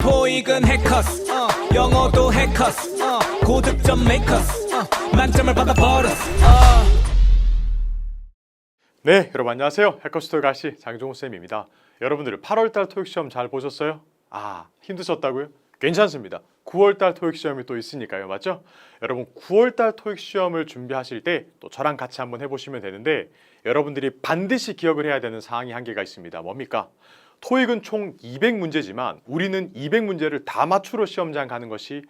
토익은 해커스 영어도 해커스 고득점 메이커스 만점을 받아버렸어 네, 여러분 안녕하세요. 해커스 토익 아씨 장종호 쌤입니다. 여러분들 8월달 토익 시험 잘 보셨어요? 힘드셨다고요? 괜찮습니다. 9월달 토익 시험이 또 있으니까요, 맞죠? 여러분 9월달 토익 시험을 준비하실 때 또 저랑 같이 한번 해보시면 되는데 여러분들이 반드시 기억을 해야 되는 사항이 한 개가 있습니다. 뭡니까? 토익은 총 200문제지만 우리는 200문제를 다 맞추러 시험장 가는 것이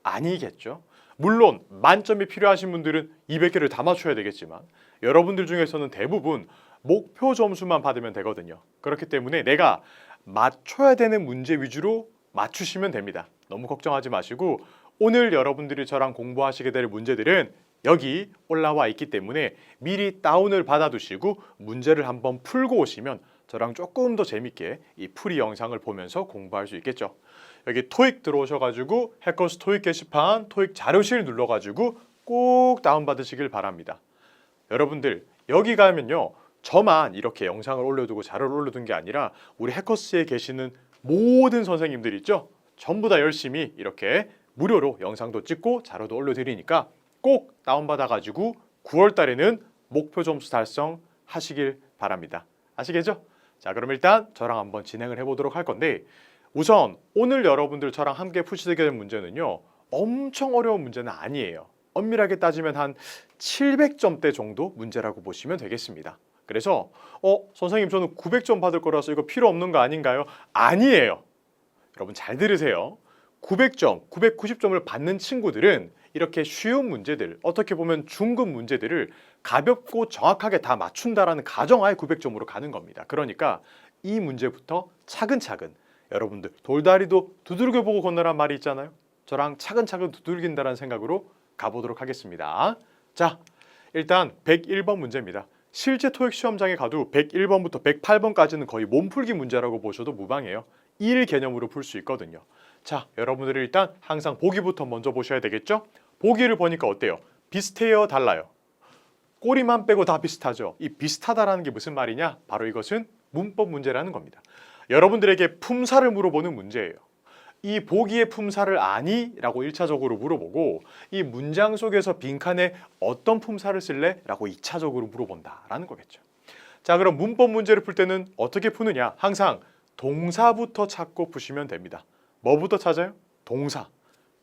아니겠죠? 물론 만점이 필요하신 분들은 200개를 다 맞춰야 되겠지만 여러분들 중에서는 대부분 목표 점수만 받으면 되거든요. 그렇기 때문에 내가 맞춰야 되는 문제 위주로 맞추시면 됩니다. 너무 걱정하지 마시고 오늘 여러분들이 저랑 공부하시게 될 문제들은 여기 올라와 있기 때문에 미리 다운을 받아두시고 문제를 한번 풀고 오시면 저랑 조금 더 재밌게 이 풀이 영상을 보면서 공부할 수 있겠죠. 여기 토익 들어오셔가지고 해커스 토익 게시판 토익 자료실 눌러가지고 꼭 다운받으시길 바랍니다. 여러분들 여기 가면요 저만 이렇게 영상을 올려두고 자료를 올려둔 게 아니라 우리 해커스에 계시는 모든 선생님들 있죠? 전부 다 열심히 이렇게 무료로 영상도 찍고 자료도 올려드리니까 꼭 다운받아가지고 9월 달에는 목표 점수 달성하시길 바랍니다. 아시겠죠? 자 그럼 일단 저랑 한번 진행을 해보도록 할 건데 우선 오늘 여러분들 저랑 함께 푸시게 될 문제는요 엄청 어려운 문제는 아니에요. 엄밀하게 따지면 한 700점대 정도 문제라고 보시면 되겠습니다. 그래서 선생님 저는 900점 받을 거라서 이거 필요 없는 거 아닌가요? 아니에요. 여러분 잘 들으세요. 900점, 990점을 받는 친구들은 이렇게 쉬운 문제들, 어떻게 보면 중급 문제들을 가볍고 정확하게 다 맞춘다라는 가정하에 900점으로 가는 겁니다. 그러니까 이 문제부터 차근차근 여러분들 돌다리도 두들겨 보고 건너란 말이 있잖아요. 저랑 차근차근 두들긴다는 생각으로 가보도록 하겠습니다. 자, 일단 101번 문제입니다. 실제 토익 시험장에 가도 101번부터 108번까지는 거의 몸풀기 문제라고 보셔도 무방해요. 1 개념으로 풀 수 있거든요. 자, 여러분들이 일단 항상 보기부터 먼저 보셔야 되겠죠? 보기를 보니까 어때요? 비슷해요? 달라요? 꼬리만 빼고 다 비슷하죠? 이 비슷하다라는 게 무슨 말이냐? 바로 이것은 문법 문제라는 겁니다. 여러분들에게 품사를 물어보는 문제예요. 이 보기의 품사를 아니? 라고 1차적으로 물어보고 이 문장 속에서 빈칸에 어떤 품사를 쓸래? 라고 2차적으로 물어본다라는 거겠죠. 자, 그럼 문법 문제를 풀 때는 어떻게 푸느냐? 항상 동사부터 찾고 푸시면 됩니다. 뭐부터 찾아요? 동사.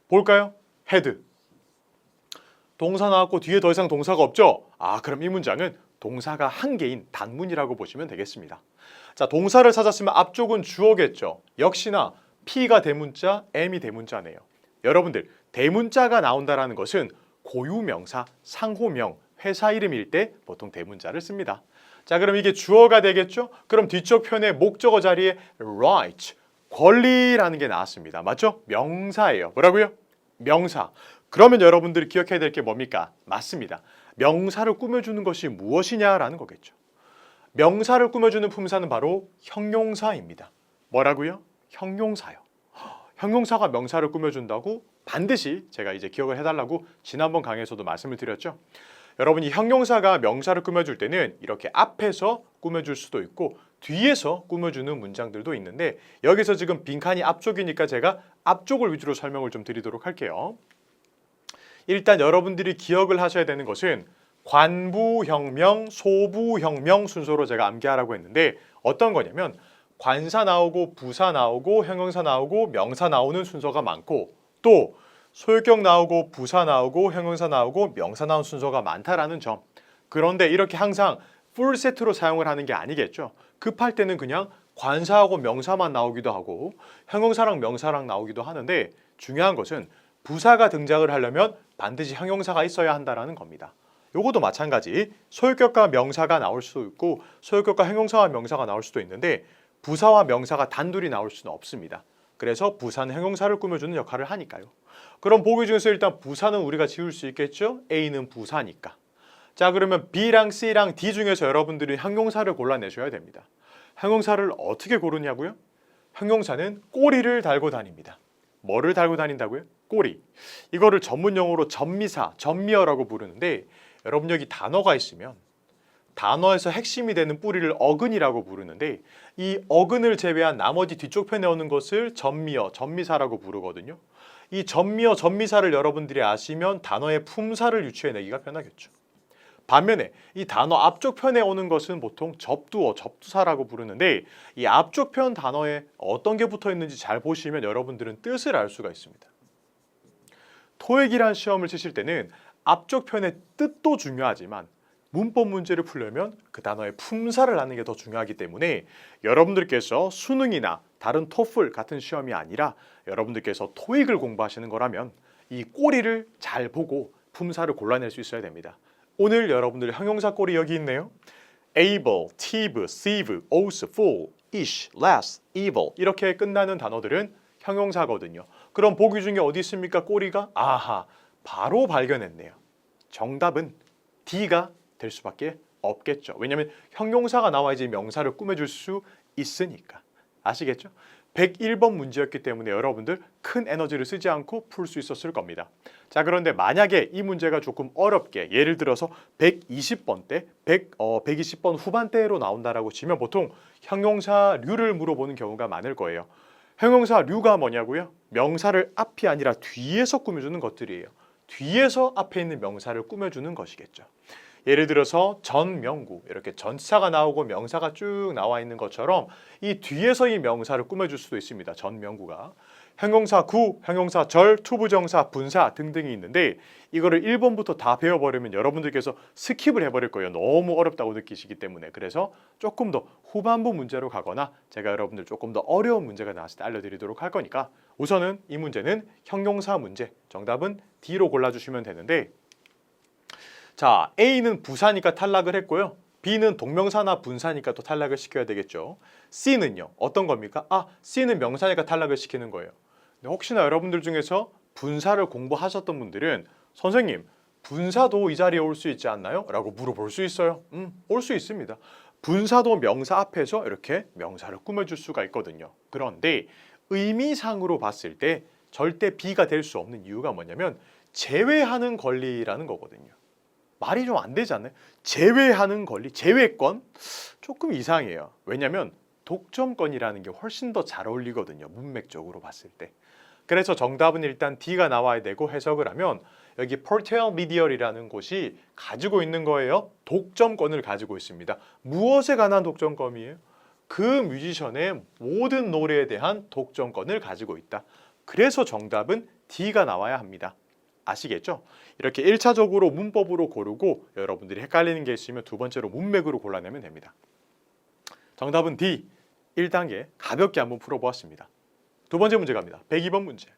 볼까요? 헤드. 동사 나왔고 뒤에 더 이상 동사가 없죠? 그럼 이 문장은 동사가 한 개인 단문이라고 보시면 되겠습니다. 자, 동사를 찾았으면 앞쪽은 주어겠죠. 역시나 P가 대문자, M이 대문자네요. 여러분들 대문자가 나온다는 것은 고유명사, 상호명, 회사 이름일 때 보통 대문자를 씁니다. 자, 그럼 이게 주어가 되겠죠? 그럼 뒤쪽 편에 목적어 자리에 right, 권리라는 게 나왔습니다. 맞죠? 명사예요. 뭐라고요? 명사. 그러면 여러분들이 기억해야 될 게 뭡니까? 맞습니다. 명사를 꾸며주는 것이 무엇이냐라는 거겠죠. 명사를 꾸며주는 품사는 바로 형용사입니다. 뭐라고요? 형용사요. 형용사가 명사를 꾸며준다고 반드시 제가 이제 기억을 해달라고 지난번 강의에서도 말씀을 드렸죠. 여러분 이 형용사가 명사를 꾸며줄 때는 이렇게 앞에서 꾸며줄 수도 있고 뒤에서 꾸며주는 문장들도 있는데 여기서 지금 빈칸이 앞쪽이니까 제가 앞쪽을 위주로 설명을 좀 드리도록 할게요. 일단 여러분들이 기억을 하셔야 되는 것은 관부형명, 소부형명 순서로 제가 암기하라고 했는데 어떤 거냐면 관사 나오고 부사 나오고 형용사 나오고 명사 나오는 순서가 많고 또 소유격 나오고 부사 나오고 형용사 나오고 명사 나오는 순서가 많다라는 점. 그런데 이렇게 항상 풀 세트로 사용을 하는 게 아니겠죠. 급할 때는 그냥 관사하고 명사만 나오기도 하고 형용사랑 명사랑 나오기도 하는데 중요한 것은 부사가 등장을 하려면 반드시 형용사가 있어야 한다는 겁니다. 요것도 마찬가지 소유격과 명사가 나올 수도 있고 소유격과 형용사와 명사가 나올 수도 있는데 부사와 명사가 단둘이 나올 수는 없습니다. 그래서 부사는 형용사를 꾸며주는 역할을 하니까요. 그럼 보기 중에서 일단 부사는 우리가 지울 수 있겠죠? A는 부사니까. 자 그러면 B랑 C랑 D 중에서 여러분들이 형용사를 골라내셔야 됩니다. 형용사를 어떻게 고르냐고요? 형용사는 꼬리를 달고 다닙니다. 뭐를 달고 다닌다고요? 꼬리. 이거를 전문용어로 전미사, 전미어라고 부르는데 여러분 여기 단어가 있으면 단어에서 핵심이 되는 뿌리를 어근이라고 부르는데 이 어근을 제외한 나머지 뒤쪽 편에 오는 것을 전미어, 전미사라고 부르거든요. 이 전미어, 전미사를 여러분들이 아시면 단어의 품사를 유추해내기가 편하겠죠. 반면에 이 단어 앞쪽 편에 오는 것은 보통 접두어, 접두사라고 부르는데 이 앞쪽 편 단어에 어떤 게 붙어 있는지 잘 보시면 여러분들은 뜻을 알 수가 있습니다. 토익이란 시험을 치실 때는 앞쪽 편의 뜻도 중요하지만 문법 문제를 풀려면 그 단어의 품사를 아는 게 더 중요하기 때문에 여러분들께서 수능이나 다른 토플 같은 시험이 아니라 여러분들께서 토익을 공부하시는 거라면 이 꼬리를 잘 보고 품사를 골라낼 수 있어야 됩니다. 오늘 여러분들 형용사 꼬리 여기 있네요. able, tive, sieve, os, full, ish, less, evil 이렇게 끝나는 단어들은 형용사거든요. 그럼 보기 중에 어디 있습니까? 꼬리가? 아하, 바로 발견했네요. 정답은 D가 될 수밖에 없겠죠. 왜냐하면 형용사가 나와야지 명사를 꾸며줄 수 있으니까. 아시겠죠? 101번 문제였기 때문에 여러분들 큰 에너지를 쓰지 않고 풀 수 있었을 겁니다. 자, 그런데 만약에 이 문제가 조금 어렵게 예를 들어서 120번 때 120번 후반대로 나온다라고 치면 보통 형용사류를 물어보는 경우가 많을 거예요. 형용사류가 뭐냐고요? 명사를 앞이 아니라 뒤에서 꾸며주는 것들이에요. 뒤에서 앞에 있는 명사를 꾸며주는 것이겠죠. 예를 들어서 전명구 이렇게 전치사가 나오고 명사가 쭉 나와 있는 것처럼 이 뒤에서 이 명사를 꾸며줄 수도 있습니다. 전명구가. 형용사 구, 형용사 절, 투부정사, 분사 등등이 있는데 이거를 1번부터 다 배워버리면 여러분들께서 스킵을 해버릴 거예요. 너무 어렵다고 느끼시기 때문에. 그래서 조금 더 후반부 문제로 가거나 제가 여러분들 조금 더 어려운 문제가 나왔을 때 알려드리도록 할 거니까 우선은 이 문제는 형용사 문제. 정답은 D로 골라주시면 되는데 자, A는 부사니까 탈락을 했고요. B는 동명사나 분사니까 또 탈락을 시켜야 되겠죠. C는요. 어떤 겁니까? C는 명사니까 탈락을 시키는 거예요. 근데 혹시나 여러분들 중에서 분사를 공부하셨던 분들은 선생님, 분사도 이 자리에 올 수 있지 않나요? 라고 물어볼 수 있어요. 올 수 있습니다. 분사도 명사 앞에서 이렇게 명사를 꾸며줄 수가 있거든요. 그런데 의미상으로 봤을 때 절대 B가 될 수 없는 이유가 뭐냐면 제외하는 권리라는 거거든요. 말이 좀 안 되지 않나요? 제외하는 권리, 제외권? 조금 이상해요. 왜냐하면 독점권이라는 게 훨씬 더 잘 어울리거든요. 문맥적으로 봤을 때. 그래서 정답은 일단 D가 나와야 되고 해석을 하면 여기 포텔 미디어이라는 곳이 가지고 있는 거예요. 독점권을 가지고 있습니다. 무엇에 관한 독점권이에요? 그 뮤지션의 모든 노래에 대한 독점권을 가지고 있다. 그래서 정답은 D가 나와야 합니다. 아시겠죠? 이렇게 1차적으로 문법으로 고르고 여러분들이 헷갈리는 게 있으면 두 번째로 문맥으로 골라내면 됩니다. 정답은 D, 1단계 가볍게 한번 풀어보았습니다. 두 번째 문제 갑니다. 102번 문제.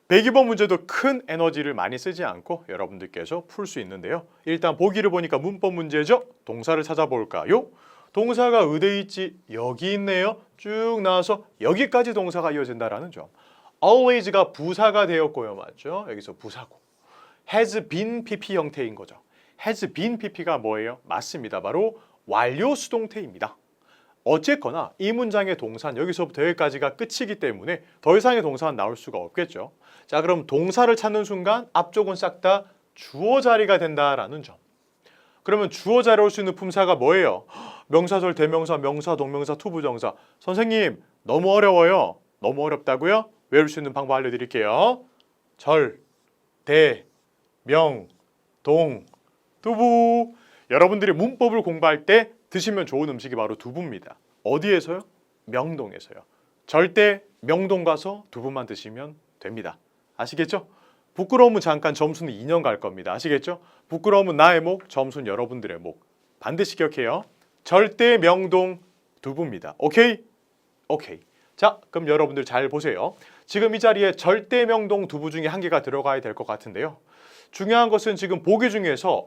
102번 문제도 큰 에너지를 많이 쓰지 않고 여러분들께서 풀 수 있는데요. 일단 보기를 보니까 문법 문제죠. 동사를 찾아볼까요? 동사가 어디에 있지? 여기 있네요. 쭉 나와서 여기까지 동사가 이어진다라는 점. always가 부사가 되었고요. 맞죠? 여기서 부사고. has been PP 형태인 거죠. has been PP가 뭐예요? 맞습니다. 바로 완료 수동태입니다. 어쨌거나 이 문장의 동사는 여기서부터 여기까지가 끝이기 때문에 더 이상의 동사는 나올 수가 없겠죠. 자, 그럼 동사를 찾는 순간 앞쪽은 싹 다 주어 자리가 된다라는 점. 그러면 주어 자리에 올 수 있는 품사가 뭐예요? 명사절, 대명사, 명사, 동명사, 투부정사. 선생님, 너무 어려워요. 너무 어렵다고요? 외울 수 있는 방법 알려드릴게요. 절, 대, 명, 동, 두부. 여러분들이 문법을 공부할 때 드시면 좋은 음식이 바로 두부입니다. 어디에서요? 명동에서요. 절대 명동 가서 두부만 드시면 됩니다. 아시겠죠? 부끄러움은 잠깐, 점수는 2년 갈 겁니다. 아시겠죠? 부끄러움은 나의 목, 점수는 여러분들의 목. 반드시 기억해요. 절대 명동 두부입니다. 오케이? 오케이. 자, 그럼 여러분들 잘 보세요. 지금 이 자리에 절대 명동 두부 중에 한 개가 들어가야 될 것 같은데요. 중요한 것은 지금 보기 중에서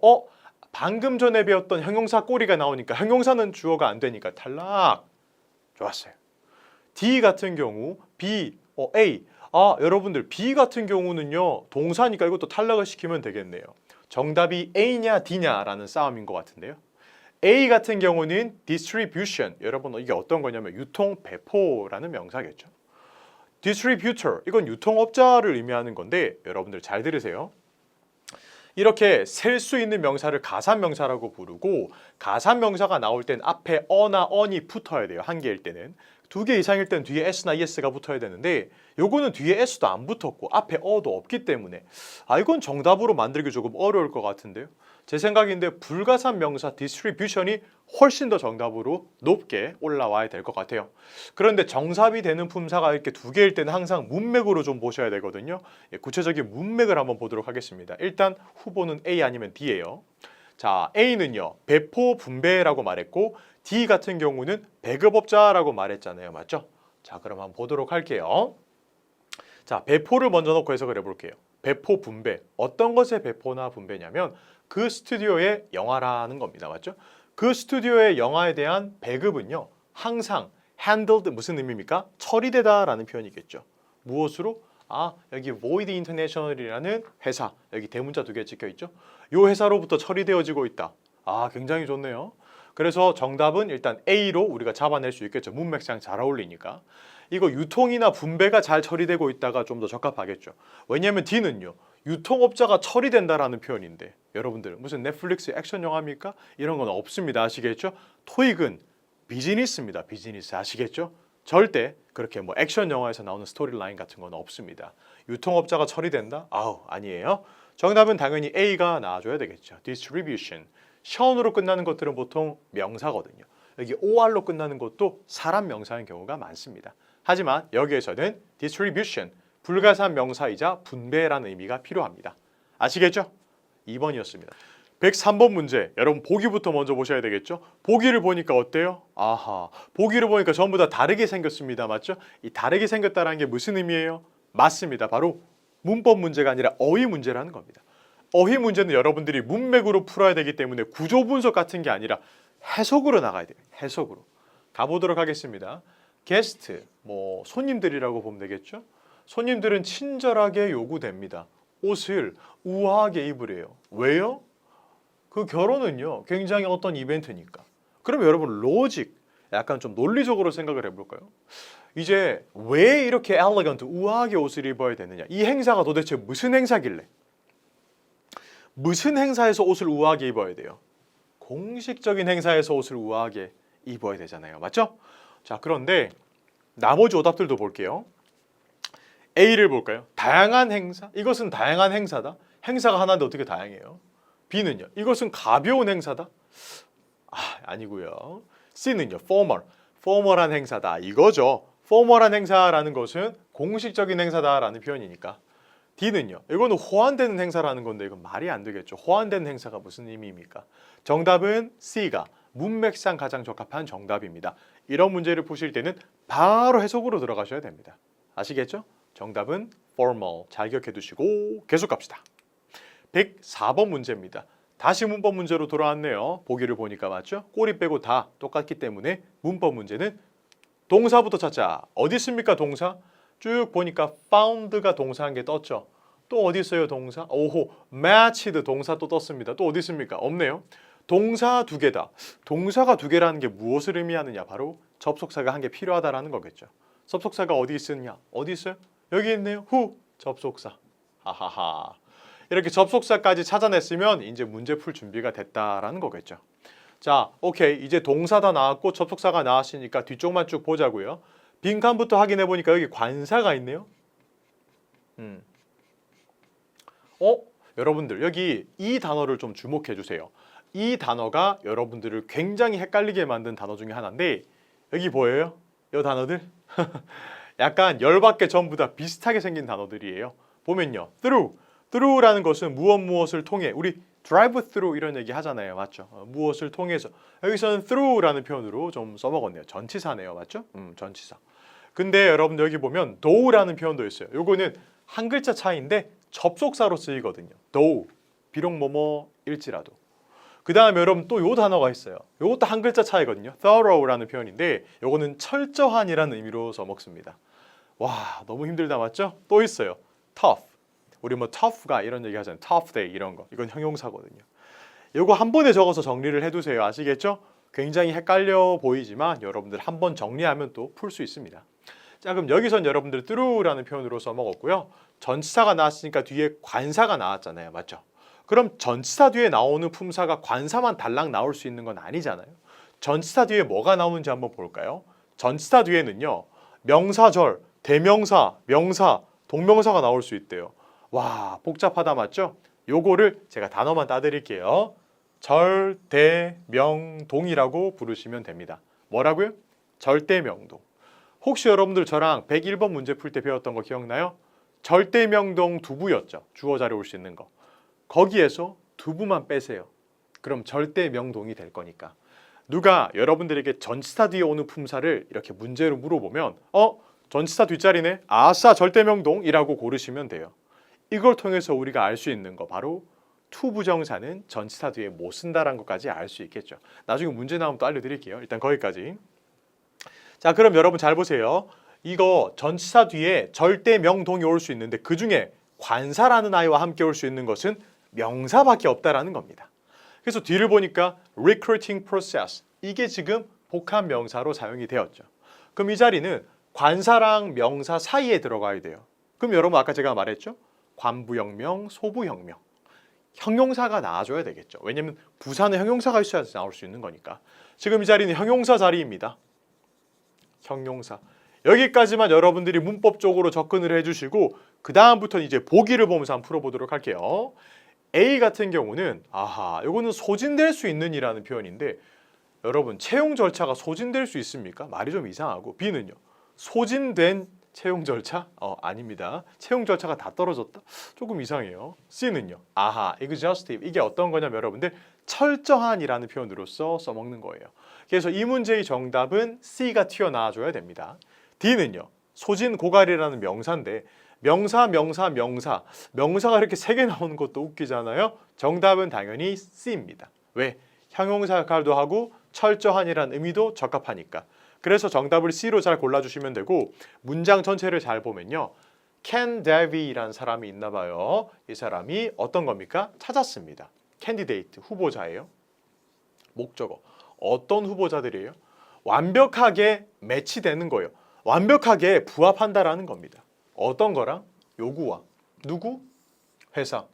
방금 전에 배웠던 형용사 꼬리가 나오니까 형용사는 주어가 안 되니까 탈락. 좋았어요. D 같은 경우 B, A. 여러분들 B 같은 경우는요. 동사니까 이것도 탈락을 시키면 되겠네요. 정답이 A냐 D냐라는 싸움인 것 같은데요. A 같은 경우는 distribution. 여러분 이게 어떤 거냐면 유통, 배포라는 명사겠죠. distributor. 이건 유통업자를 의미하는 건데 여러분들 잘 들으세요. 이렇게 셀 수 있는 명사를 가산명사라고 부르고 가산명사가 나올 땐 앞에 어나 언이 붙어야 돼요. 한 개일 때는. 두 개 이상일 땐 뒤에 s나 es가 붙어야 되는데 요거는 뒤에 s도 안 붙었고 앞에 어도 없기 때문에 이건 정답으로 만들기 조금 어려울 것 같은데요. 제 생각인데 불가산 명사 distribution이 훨씬 더 정답으로 높게 올라와야 될 것 같아요. 그런데 정삽이 되는 품사가 이렇게 두 개일 때는 항상 문맥으로 좀 보셔야 되거든요. 구체적인 문맥을 한번 보도록 하겠습니다. 일단 후보는 A 아니면 D예요. 자, A는요. 배포 분배라고 말했고 D 같은 경우는 배급업자라고 말했잖아요. 맞죠? 자, 그럼 한번 보도록 할게요. 자, 배포를 먼저 놓고 해석을 해볼게요. 배포 분배. 어떤 것의 배포나 분배냐면 그 스튜디오의 영화라는 겁니다. 맞죠? 그 스튜디오의 영화에 대한 배급은요. 항상 handled 무슨 의미입니까? 처리되다라는 표현이겠죠. 무엇으로? 여기 Void International이라는 회사. 여기 대문자 두 개 찍혀 있죠. 이 회사로부터 처리되어지고 있다. 굉장히 좋네요. 그래서 정답은 일단 A로 우리가 잡아낼 수 있겠죠. 문맥상 잘 어울리니까. 이거 유통이나 분배가 잘 처리되고 있다가 좀 더 적합하겠죠. 왜냐하면 D는요. 유통업자가 처리된다라는 표현인데 여러분들 무슨 넷플릭스 액션 영화입니까? 이런 건 없습니다. 아시겠죠? 토익은 비즈니스입니다. 비즈니스 아시겠죠? 절대 그렇게 뭐 액션 영화에서 나오는 스토리라인 같은 건 없습니다. 유통업자가 처리된다? 아니에요. 정답은 당연히 A가 나와줘야 되겠죠. distribution. 션으로 끝나는 것들은 보통 명사거든요. 여기 OR로 끝나는 것도 사람 명사인 경우가 많습니다. 하지만 여기에서는 distribution, 불가산 명사이자 분배라는 의미가 필요합니다. 아시겠죠? 2번이었습니다. 103번 문제, 여러분 보기부터 먼저 보셔야 되겠죠? 보기를 보니까 어때요? 보기를 보니까 전부 다 다르게 생겼습니다. 맞죠? 이 다르게 생겼다는 게 무슨 의미예요? 맞습니다. 바로 문법 문제가 아니라 어휘 문제라는 겁니다. 어휘 문제는 여러분들이 문맥으로 풀어야 되기 때문에 구조 분석 같은 게 아니라 해석으로 나가야 돼요. 해석으로. 가보도록 하겠습니다. 게스트, 손님들이라고 보면 되겠죠? 손님들은 친절하게 요구됩니다. 옷을 우아하게 입으래요. 왜요? 그 결혼은요, 굉장히 어떤 이벤트니까. 그럼 여러분 로직, 약간 좀 논리적으로 생각을 해볼까요? 이제 왜 이렇게 엘레건트, 우아하게 옷을 입어야 되느냐? 이 행사가 도대체 무슨 행사길래? 무슨 행사에서 옷을 우아하게 입어야 돼요? 공식적인 행사에서 옷을 우아하게 입어야 되잖아요. 맞죠? 자, 그런데 나머지 오답들도 볼게요. A를 볼까요? 다양한 행사? 이것은 다양한 행사다. 행사가 하나인데 어떻게 다양해요? B는요? 이것은 가벼운 행사다. 아니고요. C는요? formal한 행사다. 이거죠. formal한 행사라는 것은 공식적인 행사다라는 표현이니까. D는요? 이거는 호환되는 행사라는 건데 이건 말이 안 되겠죠. 호환되는 행사가 무슨 의미입니까? 정답은 C가 문맥상 가장 적합한 정답입니다. 이런 문제를 푸실 때는 바로 해석으로 들어가셔야 됩니다. 아시겠죠? 정답은 formal. 잘 기억해 두시고 계속 갑시다. 104번 문제입니다. 다시 문법 문제로 돌아왔네요. 보기를 보니까 맞죠? 꼬리 빼고 다 똑같기 때문에 문법 문제는 동사부터 찾자. 어디 있습니까 동사? 쭉 보니까 found가 동사 한 개 떴죠. 또 어디 있어요 동사? matched 동사 또 떴습니다. 또 어디 있습니까? 없네요. 동사 두 개다. 동사가 두 개라는 게 무엇을 의미하느냐? 바로 접속사가 한 개 필요하다라는 거겠죠. 접속사가 어디 있느냐? 어디 있어요? 여기 있네요. 접속사. 하하하. 이렇게 접속사까지 찾아냈으면 이제 문제 풀 준비가 됐다라는 거겠죠. 자, 오케이. 이제 동사 다 나왔고 접속사가 나왔으니까 뒤쪽만 쭉 보자고요. 빈칸부터 확인해 보니까 여기 관사가 있네요. 여러분들 여기 이 단어를 좀 주목해 주세요. 이 단어가 여러분들을 굉장히 헷갈리게 만든 단어 중에 하나인데 여기 보여요? 이 단어들? 약간 열받게 전부 다 비슷하게 생긴 단어들이에요. 보면요. through라는 것은 무엇을 통해 우리 drive through 이런 얘기 하잖아요. 맞죠? 무엇을 통해서 여기서는 through라는 표현으로 좀 써먹었네요. 전치사네요. 맞죠? 전치사. 근데 여러분들 여기 보면 thorough라는 표현도 있어요. 요거는 한 글자 차이인데 접속사로 쓰이거든요. though. 비록 뭐뭐일지라도. 그 다음에 여러분 또 요 단어가 있어요. 요것도 한 글자 차이거든요. thorough라는 표현인데 요거는 철저한이라는 의미로 써먹습니다. 와, 너무 힘들다 맞죠? 또 있어요. tough. 우리 tough가 이런 얘기 하잖아요. tough day 이런 거. 이건 형용사거든요. 요거 한 번에 적어서 정리를 해두세요. 아시겠죠? 굉장히 헷갈려 보이지만 여러분들 한 번 정리하면 또 풀 수 있습니다. 자, 그럼 여기선 여러분들 through라는 표현으로 써먹었고요. 전치사가 나왔으니까 뒤에 관사가 나왔잖아요. 맞죠? 그럼 전치사 뒤에 나오는 품사가 관사만 달랑 나올 수 있는 건 아니잖아요. 전치사 뒤에 뭐가 나오는지 한번 볼까요? 전치사 뒤에는요. 명사절, 대명사, 명사, 동명사가 나올 수 있대요. 와, 복잡하다 맞죠? 요거를 제가 단어만 따드릴게요. 절대명동이라고 부르시면 됩니다. 뭐라고요? 절대명동. 혹시 여러분들 저랑 101번 문제 풀 때 배웠던 거 기억나요? 절대명동 두부였죠. 주어 자료 올 수 있는 거. 거기에서 두부만 빼세요. 그럼 절대명동이 될 거니까. 누가 여러분들에게 전치사 뒤에 오는 품사를 이렇게 문제로 물어보면 전치사 뒷자리네. 아싸 절대명동이라고 고르시면 돼요. 이걸 통해서 우리가 알 수 있는 거 바로 투부정사는 전치사 뒤에 못 쓴다라는 것까지 알 수 있겠죠. 나중에 문제 나오면 또 알려드릴게요. 일단 거기까지. 자, 그럼 여러분 잘 보세요. 이거 전치사 뒤에 절대명동이 올 수 있는데 그중에 관사라는 아이와 함께 올 수 있는 것은 명사밖에 없다라는 겁니다. 그래서 뒤를 보니까 recruiting process 이게 지금 복합 명사로 사용이 되었죠. 그럼 이 자리는 관사랑 명사 사이에 들어가야 돼요. 그럼 여러분 아까 제가 말했죠? 관부형명, 소부형명. 형용사가 나와줘야 되겠죠. 왜냐면 부사는 형용사가 있어야 나올 수 있는 거니까. 지금 이 자리는 형용사 자리입니다. 형용사. 여기까지만 여러분들이 문법적으로 접근을 해주시고 그 다음부터는 이제 보기를 보면서 한번 풀어보도록 할게요. A 같은 경우는 이거는 소진될 수 있는 이라는 표현인데 여러분 채용 절차가 소진될 수 있습니까? 말이 좀 이상하고 B는요. 소진된 채용 절차? 아닙니다. 채용 절차가 다 떨어졌다? 조금 이상해요. C는요. exhaustive. 이게 어떤 거냐면 여러분들 철저한이라는 표현으로서 써먹는 거예요. 그래서 이 문제의 정답은 C가 튀어나와줘야 됩니다. D는요. 소진 고갈이라는 명사인데 명사가 이렇게 3개 나오는 것도 웃기잖아요. 정답은 당연히 C입니다. 왜? 형용사 역할도 하고 철저한이라는 의미도 적합하니까. 그래서 정답을 C로 잘 골라주시면 되고 문장 전체를 잘 보면요. Ken Davy라는 사람이 있나 봐요. 이 사람이 어떤 겁니까? 찾았습니다. 캔디데이트, 후보자예요. 목적어. 어떤 후보자들이에요? 완벽하게 매치되는 거예요. 완벽하게 부합한다라는 겁니다. 어떤 거랑? 요구와. 누구? 회사.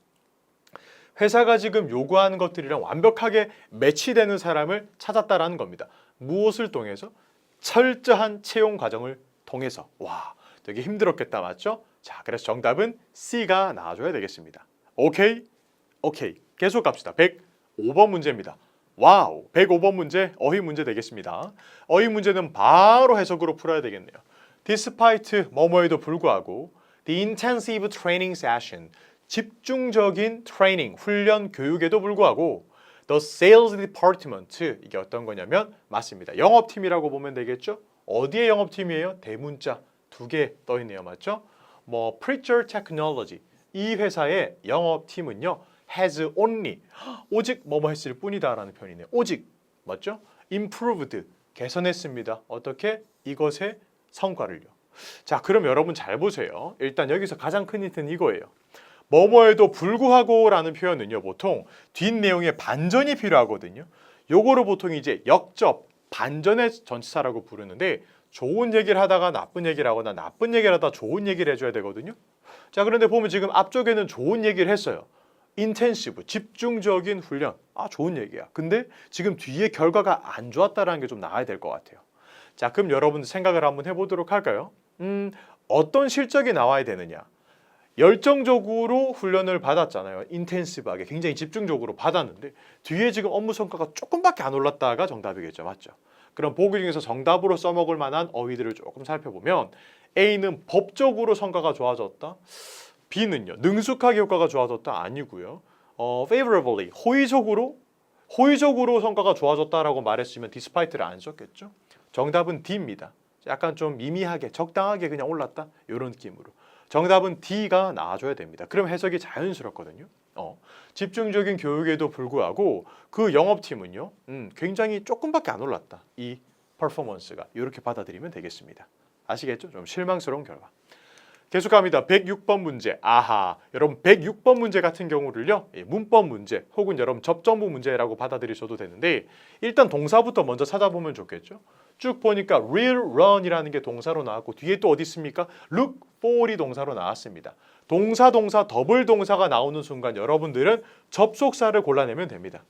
회사가 지금 요구하는 것들이랑 완벽하게 매치되는 사람을 찾았다라는 겁니다. 무엇을 통해서? 철저한 채용 과정을 통해서. 와, 되게 힘들었겠다 맞죠? 자, 그래서 정답은 C가 나와줘야 되겠습니다. 오케이? 계속 갑시다. 105번 문제입니다. 와우, 105번 문제 어휘 문제 되겠습니다. 어휘 문제는 바로 해석으로 풀어야 되겠네요. Despite 뭐뭐에도 불구하고 The intensive training session 집중적인 트레이닝, 훈련, 교육에도 불구하고 The sales department 이게 어떤 거냐면 맞습니다. 영업팀이라고 보면 되겠죠? 어디의 영업팀이에요? 대문자 2개 떠있네요. 맞죠? Preacher Technology 이 회사의 영업팀은요 has only 오직 뭐뭐 했을 뿐이다 라는 표현이네요. 오직 맞죠? improved 개선했습니다. 어떻게? 이것의 성과를요. 자, 그럼 여러분 잘 보세요. 일단 여기서 가장 큰 힌트는 이거예요. 뭐뭐에도 불구하고 라는 표현은요 보통 뒷내용에 반전이 필요하거든요. 요거를 보통 이제 역접, 반전의 전치사라고 부르는데 좋은 얘기를 하다가 나쁜 얘기를 하거나 나쁜 얘기를 하다 좋은 얘기를 해줘야 되거든요. 자, 그런데 보면 지금 앞쪽에는 좋은 얘기를 했어요. 인텐시브, 집중적인 훈련. 좋은 얘기야. 근데 지금 뒤에 결과가 안 좋았다라는 게 좀 나와야 될 것 같아요. 자, 그럼 여러분들 생각을 한번 해보도록 할까요? 어떤 실적이 나와야 되느냐? 열정적으로 훈련을 받았잖아요. 인텐시브하게 굉장히 집중적으로 받았는데 뒤에 지금 업무 성과가 조금밖에 안 올랐다가 정답이겠죠. 맞죠? 그럼 보기 중에서 정답으로 써먹을 만한 어휘들을 조금 살펴보면 A는 법적으로 성과가 좋아졌다. B는요. 능숙하게 효과가 좋아졌다. 아니고요. favorably 호의적으로 성과가 좋아졌다라고 말했으면 despite를 안 썼겠죠. 정답은 D입니다. 약간 좀 미미하게 적당하게 그냥 올랐다. 이런 느낌으로. 정답은 D가 나와줘야 됩니다. 그럼 해석이 자연스럽거든요. 집중적인 교육에도 불구하고 그 영업팀은요. 굉장히 조금밖에 안 올랐다. 이 퍼포먼스가 이렇게 받아들이면 되겠습니다. 아시겠죠? 좀 실망스러운 결과. 계속 갑니다. 106번 문제. 아하. 여러분 106번 문제 같은 경우를요. 문법 문제 혹은 여러분 접전부 문제라고 받아들이셔도 되는데 일단 동사부터 먼저 찾아보면 좋겠죠. 쭉 보니까 will run이라는 게 동사로 나왔고 뒤에 또 어디 있습니까? look for이 동사로 나왔습니다. 동사, 더블 동사가 나오는 순간 여러분들은 접속사를 골라내면 됩니다.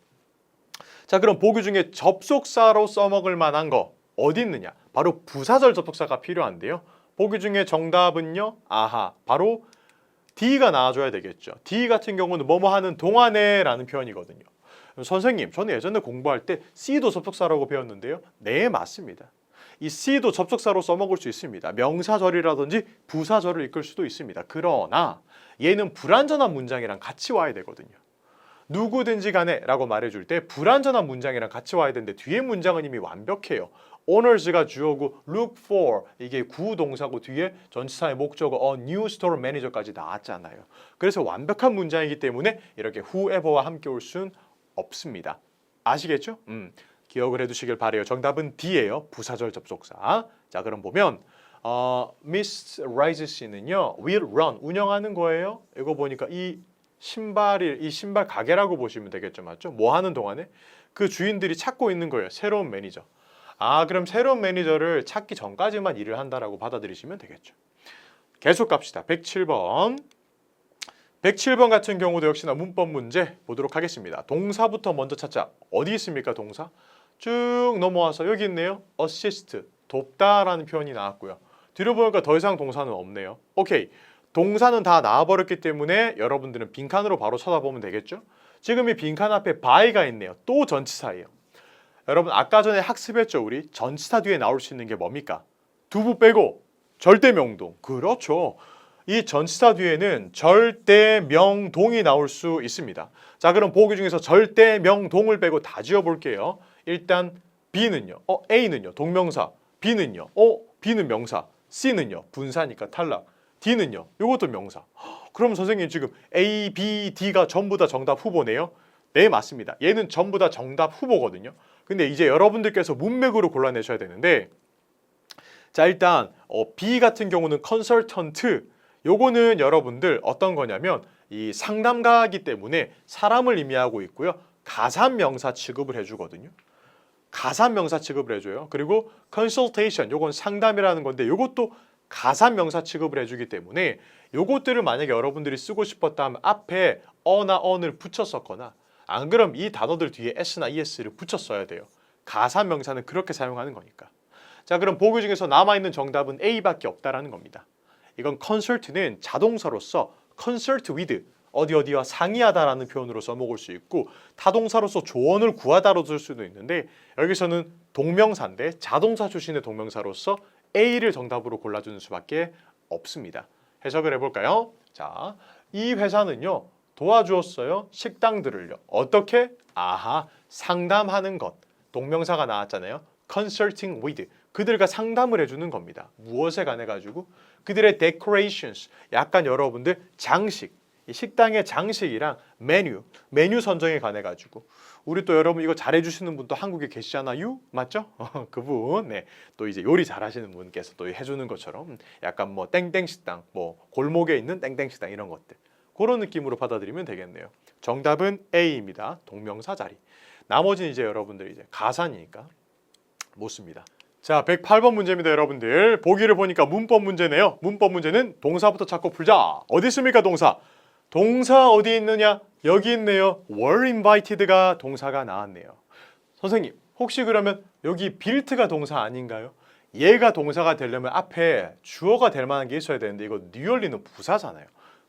자, 그럼 보기 중에 접속사로 써먹을 만한 거 어디 있느냐? 바로 부사절 접속사가 필요한데요. 보기 중에 정답은요. 아하, 바로 D가 나와줘야 되겠죠. D 같은 경우는 뭐뭐 하는 동안에 라는 표현이거든요. 선생님, 저는 예전에 공부할 때 C도 접속사라고 배웠는데요. 네, 맞습니다. 이 C도 접속사로 써먹을 수 있습니다. 명사절이라든지 부사절을 이끌 수도 있습니다. 그러나 얘는 불완전한 문장이랑 같이 와야 되거든요. 누구든지 간에 라고 말해줄 때 불완전한 문장이랑 같이 와야 되는데 뒤에 문장은 이미 완벽해요. owners가 주어고 look for 이게 구동사고 뒤에 전치사의 목적어 a new store manager까지 나왔잖아요. 그래서 완벽한 문장이기 때문에 이렇게 whoever와 함께 올 순 없습니다. 아시겠죠? 기억을 해두시길 바래요. 정답은 D예요. 부사절 접속사. 자, 그럼 보면 Miss Rice 씨는요 will run 운영하는 거예요. 이거 보니까 이 신발 가게라고 보시면 되겠죠, 맞죠? 뭐 하는 동안에 그 주인들이 찾고 있는 거예요. 새로운 매니저. 아, 그럼 새로운 매니저를 찾기 전까지만 일을 한다라고 받아들이시면 되겠죠. 계속 갑시다. 107번. 107번 같은 경우도 역시나 문법 문제 보도록 하겠습니다. 동사부터 먼저 찾자. 어디 있습니까, 동사? 쭉 넘어와서 여기 있네요. assist, 돕다라는 표현이 나왔고요. 뒤로 보니까 더 이상 동사는 없네요. 오케이. 동사는 다 나와버렸기 때문에 여러분들은 빈칸으로 바로 쳐다보면 되겠죠? 지금 이 빈칸 앞에 by가 있네요. 또 전치사예요. 여러분 아까 전에 학습했죠, 우리? 전치사 뒤에 나올 수 있는 게 뭡니까? 두부 빼고 절대명동. 그렇죠. 이 전치사 뒤에는 절대명동이 나올 수 있습니다. 자, 그럼 보기 중에서 절대명동을 빼고 다 지어볼게요. 일단 B는요. A는요. 동명사. B는요. B는 명사. C는요. 분사니까 탈락. D는요. 이것도 명사. 그럼 선생님 지금 A, B, D가 전부 다 정답 후보네요? 네, 맞습니다. 얘는 전부 다 정답 후보거든요. 근데 이제 여러분들께서 문맥으로 골라내셔야 되는데 자, 일단 B 같은 경우는 컨설턴트. 요거는 여러분들 어떤 거냐면 이 상담가이기 때문에 사람을 의미하고 있고요. 가산명사 취급을 해주거든요. 가산명사 취급을 해줘요. 그리고 consultation 요건 상담이라는 건데 요것도 가산명사 취급을 해주기 때문에 요것들을 만약에 여러분들이 쓰고 싶었다면 앞에 어나 on을 붙였었거나 안 그럼 이 단어들 뒤에 s나 es를 붙여 써야 돼요. 가산명사는 그렇게 사용하는 거니까. 자, 그럼 보기 중에서 남아있는 정답은 A밖에 없다라는 겁니다. 이건 consult는 자동사로서 consult with 어디와 상의하다라는 표현으로 써먹을 수 있고 타동사로서 조언을 구하다로 쓸 수도 있는데 여기서는 동명사인데 자동사 출신의 동명사로서 A를 정답으로 골라주는 수밖에 없습니다. 해석을 해볼까요? 자, 이 회사는요 도와주었어요. 식당들을요. 어떻게? 아하, 상담하는 것. 동명사가 나왔잖아요. consulting with. 그들과 상담을 해주는 겁니다. 무엇에 관해 가지고? 그들의 decorations. 약간 여러분들 장식. 이 식당의 장식이랑 메뉴 선정에 관해 가지고 우리 또 여러분 이거 잘해주시는 분 또 한국에 계시잖아요, 맞죠? 그분, 네, 또 이제 요리 잘하시는 분께서 또 해주는 것처럼 약간 뭐 땡땡 식당, 뭐 골목에 있는 땡땡 식당 이런 것들 그런 느낌으로 받아들이면 되겠네요. 정답은 A입니다. 동명사 자리. 나머지는 이제 여러분들 이제 가산이니까 못 씁니다. 자, 108번 문제입니다, 여러분들. 보기를 보니까 문법 문제네요. 문법 문제는 동사부터 찾고 풀자. 어디 있습니까, 동사? 동사 어디 있느냐? 여기 있네요. were invited가 동사가 나왔네요. 선생님, 혹시 그러면 여기 built가 동사 아닌가요? 얘가 동사가 되려면 앞에 주어가 될 만한 게 있어야 되는데 이거 nearly는 부사잖아요.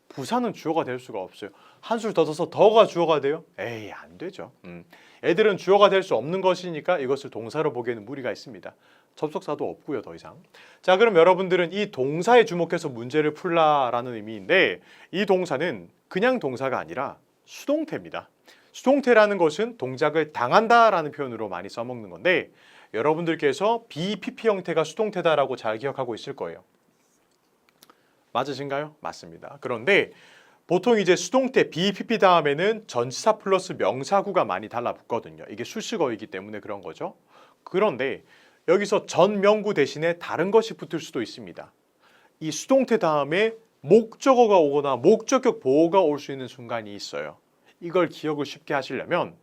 부사는 주어가 될 수가 없어요. 한술 더 써서 더가 주어가 돼요? 에이, 안 되죠. 애들은 주어가 될 수 없는 것이니까 이것을 동사로 보기에는 무리가 있습니다. 접속사도 없고요, 더 이상. 자, 그럼 여러분들은 이 동사에 주목해서 문제를 풀라라는 의미인데 이 동사는 그냥 동사가 아니라 수동태입니다. 수동태라는 것은 동작을 당한다라는 표현으로 많이 써먹는 건데 여러분들께서 BPP 형태가 수동태다라고 잘 기억하고 있을 거예요. 맞으신가요? 맞습니다. 그런데 보통 이제 수동태 BPP 다음에는 전치사 플러스 명사구가 많이 달라붙거든요. 이게 수식어이기 때문에 그런 거죠. 그런데 여기서 전명구 대신에 다른 것이 붙을 수도 있습니다. 이 수동태 다음에 목적어가 오거나 목적격 보어가 올 수 있는 순간이 있어요. 이걸 기억을 쉽게 하시려면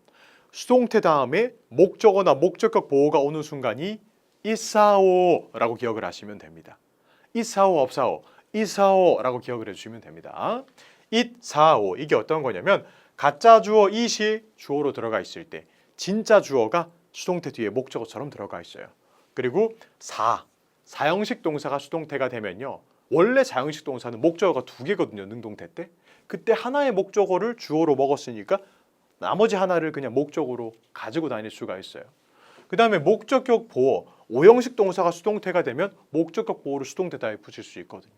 수동태 다음에 목적어나 목적격 보어가 오는 순간이 있사오라고 기억을 하시면 됩니다. 있사오 없사오, 있사오라고 기억을 해주시면 됩니다. 있사오 이게 어떤 거냐면 가짜 주어 it이 주어로 들어가 있을 때 진짜 주어가 수동태 뒤에 목적어처럼 들어가 있어요. 그리고 사형식 동사가 수동태가 되면요. 원래 사형식 동사는 목적어가 2개거든요. 능동태 때. 그때 하나의 목적어를 주어로 먹었으니까 나머지 하나를 그냥 목적어로 가지고 다닐 수가 있어요. 그 다음에 목적격 보어, 오형식 동사가 수동태가 되면 목적격 보어를 수동태다에 붙일 수 있거든요.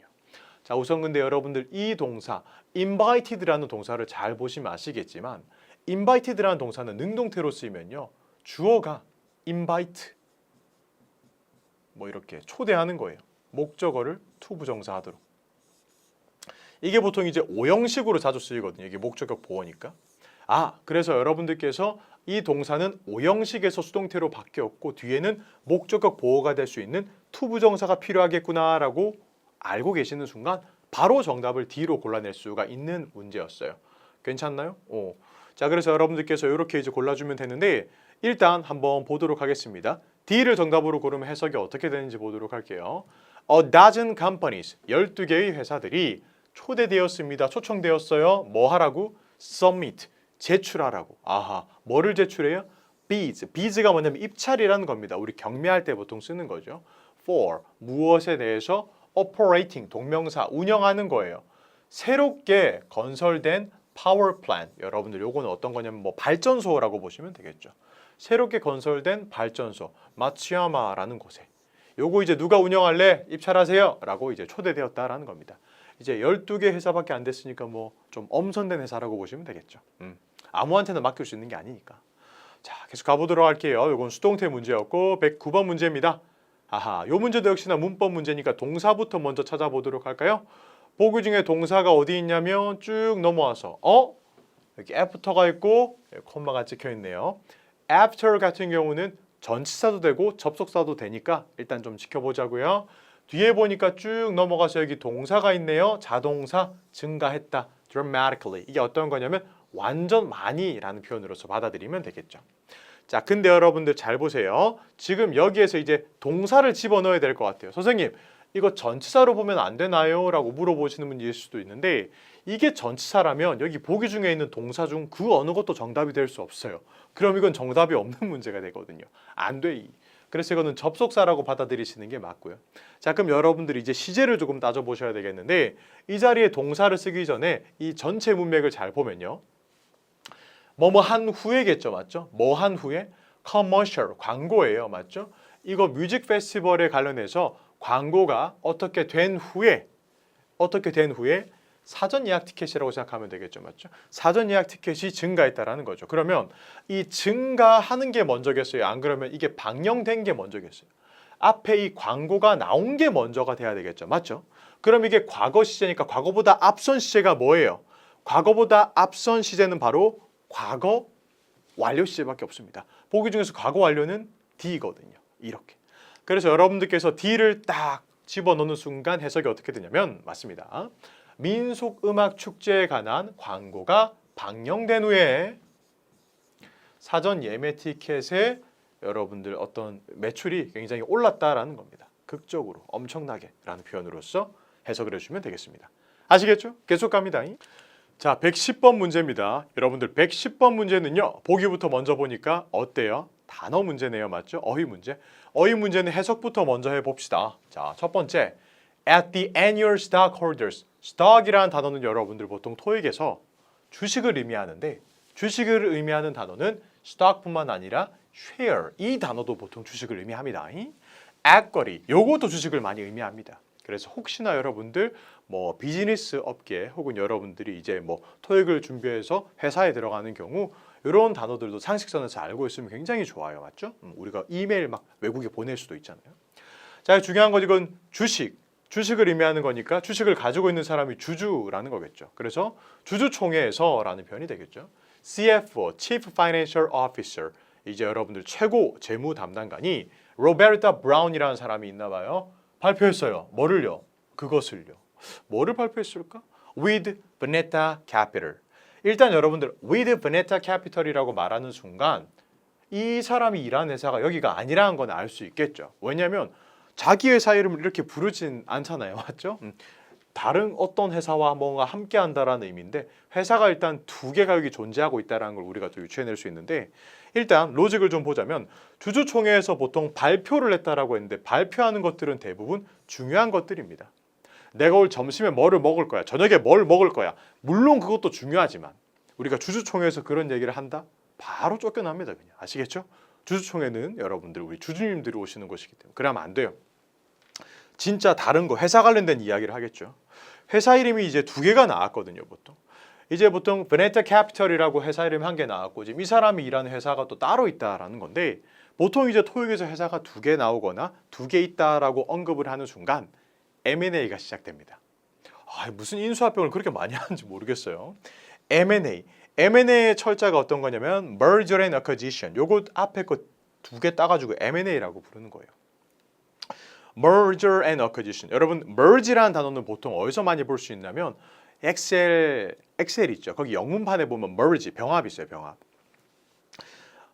자, 우선 근데 여러분들 이 동사 invited라는 동사를 잘 보시면 아시겠지만 invited라는 동사는 능동태로 쓰이면요. 주어가 invite 뭐 이렇게 초대하는 거예요. 목적어를 to 부정사하도록. 이게 보통 이제 오형식으로 자주 쓰이거든요. 이게 목적격 보어니까. 그래서 여러분들께서 이 동사는 오형식에서 수동태로 바뀌었고 뒤에는 목적격 보어가 될 수 있는 to 부정사가 필요하겠구나라고 알고 계시는 순간 바로 정답을 D로 골라낼 수가 있는 문제였어요. 괜찮나요? 자, 그래서 여러분들께서 이렇게 이제 골라주면 되는데 일단 한번 보도록 하겠습니다. D를 정답으로 고르면 해석이 어떻게 되는지 보도록 할게요. A dozen companies, 12개의 회사들이 초대되었습니다. 초청되었어요. 뭐 하라고? Submit, 제출하라고. 뭐를 제출해요? Bids, bids가 뭐냐면 입찰이라는 겁니다. 우리 경매할 때 보통 쓰는 거죠. For, 무엇에 대해서 operating, 동명사, 운영하는 거예요. 새롭게 건설된 power plant, 여러분들 요거는 어떤 거냐면 뭐 발전소라고 보시면 되겠죠. 새롭게 건설된 발전소, 마츠야마라는 곳에 요거 이제 누가 운영할래? 입찰하세요 라고 이제 초대되었다라는 겁니다. 이제 12개 회사밖에 안 됐으니까 뭐 좀 엄선된 회사라고 보시면 되겠죠. 아무한테나 맡길 수 있는 게 아니니까. 자, 계속 가보도록 할게요. 요건 수동태 문제였고 109번 문제입니다. 요 문제도 역시나 문법 문제니까 동사부터 먼저 찾아보도록 할까요? 보기 중에 동사가 어디 있냐면 쭉 넘어와서 여기 after가 있고 콤마가 찍혀 있네요. after 같은 경우는 전치사도 되고 접속사도 되니까 일단 좀 지켜보자고요. 뒤에 보니까 쭉 넘어가서 여기 동사가 있네요. 자동사 증가했다. dramatically. 이게 어떤 거냐면 완전 많이라는 표현으로서 받아들이면 되겠죠. 자, 근데 여러분들 잘 보세요. 지금 여기에서 이제 동사를 집어넣어야 될 것 같아요. 선생님, 이거 전치사로 보면 안 되나요? 라고 물어보시는 분일 수도 있는데 이게 전치사라면 여기 보기 중에 있는 동사 중 그 어느 것도 정답이 될 수 없어요. 그럼 이건 정답이 없는 문제가 되거든요. 안 돼. 그래서 이거는 접속사라고 받아들이시는 게 맞고요. 자, 그럼 여러분들이 이제 시제를 조금 따져보셔야 되겠는데 이 자리에 동사를 쓰기 전에 이 전체 문맥을 잘 보면요. 뭐뭐 한 후에겠죠. 맞죠? 뭐 한 후에? commercial, 광고예요. 맞죠? 이거 뮤직 페스티벌에 관련해서 광고가 어떻게 된 후에 사전 예약 티켓이라고 생각하면 되겠죠. 맞죠? 사전 예약 티켓이 증가했다라는 거죠. 그러면 이 증가하는 게 먼저겠어요? 안 그러면 이게 방영된 게 먼저겠어요? 앞에 이 광고가 나온 게 먼저가 돼야 되겠죠. 맞죠? 그럼 이게 과거 시제니까 과거보다 앞선 시제가 뭐예요? 과거보다 앞선 시제는 바로 과거 완료 시제밖에 없습니다. 보기 중에서 과거 완료는 D거든요. 이렇게. 그래서 여러분들께서 D를 딱 집어넣는 순간 해석이 어떻게 되냐면 맞습니다. 민속음악 축제에 관한 광고가 방영된 후에 사전 예매 티켓에 여러분들 어떤 매출이 굉장히 올랐다라는 겁니다. 극적으로 엄청나게 라는 표현으로서 해석을 해주시면 되겠습니다. 아시겠죠? 계속 갑니다. 자, 110번 문제입니다. 여러분들 110번 문제는요. 보기부터 먼저 보니까 어때요? 단어 문제네요. 맞죠? 어휘 문제. 어휘 문제는 해석부터 먼저 해봅시다. 자, 첫 번째 At the annual stockholders. stock이라는 단어는 여러분들 보통 토익에서 주식을 의미하는데 주식을 의미하는 단어는 stock뿐만 아니라 share 이 단어도 보통 주식을 의미합니다. at-거리 요것도 주식을 많이 의미합니다. 그래서 혹시나 여러분들 뭐 비즈니스 업계 혹은 여러분들이 이제 뭐 토익을 준비해서 회사에 들어가는 경우 이런 단어들도 상식선에서 알고 있으면 굉장히 좋아요. 맞죠? 우리가 이메일 막 외국에 보낼 수도 있잖아요. 자, 중요한 건 이건 주식을 의미하는 거니까 주식을 가지고 있는 사람이 주주라는 거겠죠. 그래서 주주총회에서라는 표현이 되겠죠. CFO, Chief Financial Officer, 이제 여러분들 최고 재무 담당관이 로베르타 브라운이라는 사람이 있나 봐요. 발표했어요. 뭐를요? 그것을요. 뭐를 발표했을까? With Veneta Capital. 일단 여러분들 with Veneta Capital이라고 말하는 순간 이 사람이 일하는 회사가 여기가 아니라는 건 알 수 있겠죠. 왜냐하면 자기 회사 이름을 이렇게 부르진 않잖아요. 맞죠? 다른 어떤 회사와 뭔가 함께 한다라는 의미인데 회사가 일단 두 개가 여기 존재하고 있다는 걸 우리가 또 유추해낼 수 있는데 일단 로직을 좀 보자면 주주총회에서 보통 발표를 했다라고 했는데 발표하는 것들은 대부분 중요한 것들입니다. 내가 오늘 점심에 뭐를 먹을 거야. 저녁에 뭘 먹을 거야. 물론 그것도 중요하지만 우리가 주주총회에서 그런 얘기를 한다? 바로 쫓겨납니다. 그냥. 아시겠죠? 주주총회는 여러분들 우리 주주님들이 오시는 곳이기 때문에 그러면 안 돼요. 진짜 다른 거 회사 관련된 이야기를 하겠죠. 회사 이름이 이제 두 개가 나왔거든요. 보통. 이제 보통 베네타 캐피털이라고 회사 이름이 한 개 나왔고 지금 이 사람이 일하는 회사가 또 따로 있다라는 건데 보통 이제 토익에서 회사가 두 개 나오거나 두 개 있다라고 언급을 하는 순간 M&A가 시작됩니다. 무슨 인수합병을 그렇게 많이 하는지 모르겠어요. M&A의 철자가 어떤 거냐면 Merger and Acquisition. 요거 앞에 거 두 개 따가지고 M&A라고 부르는 거예요. Merger and Acquisition. 여러분 merge라는 단어는 보통 어디서 많이 볼 수 있냐면 엑셀 있죠. 거기 영문판에 보면 merge, 병합 있어요. 병합.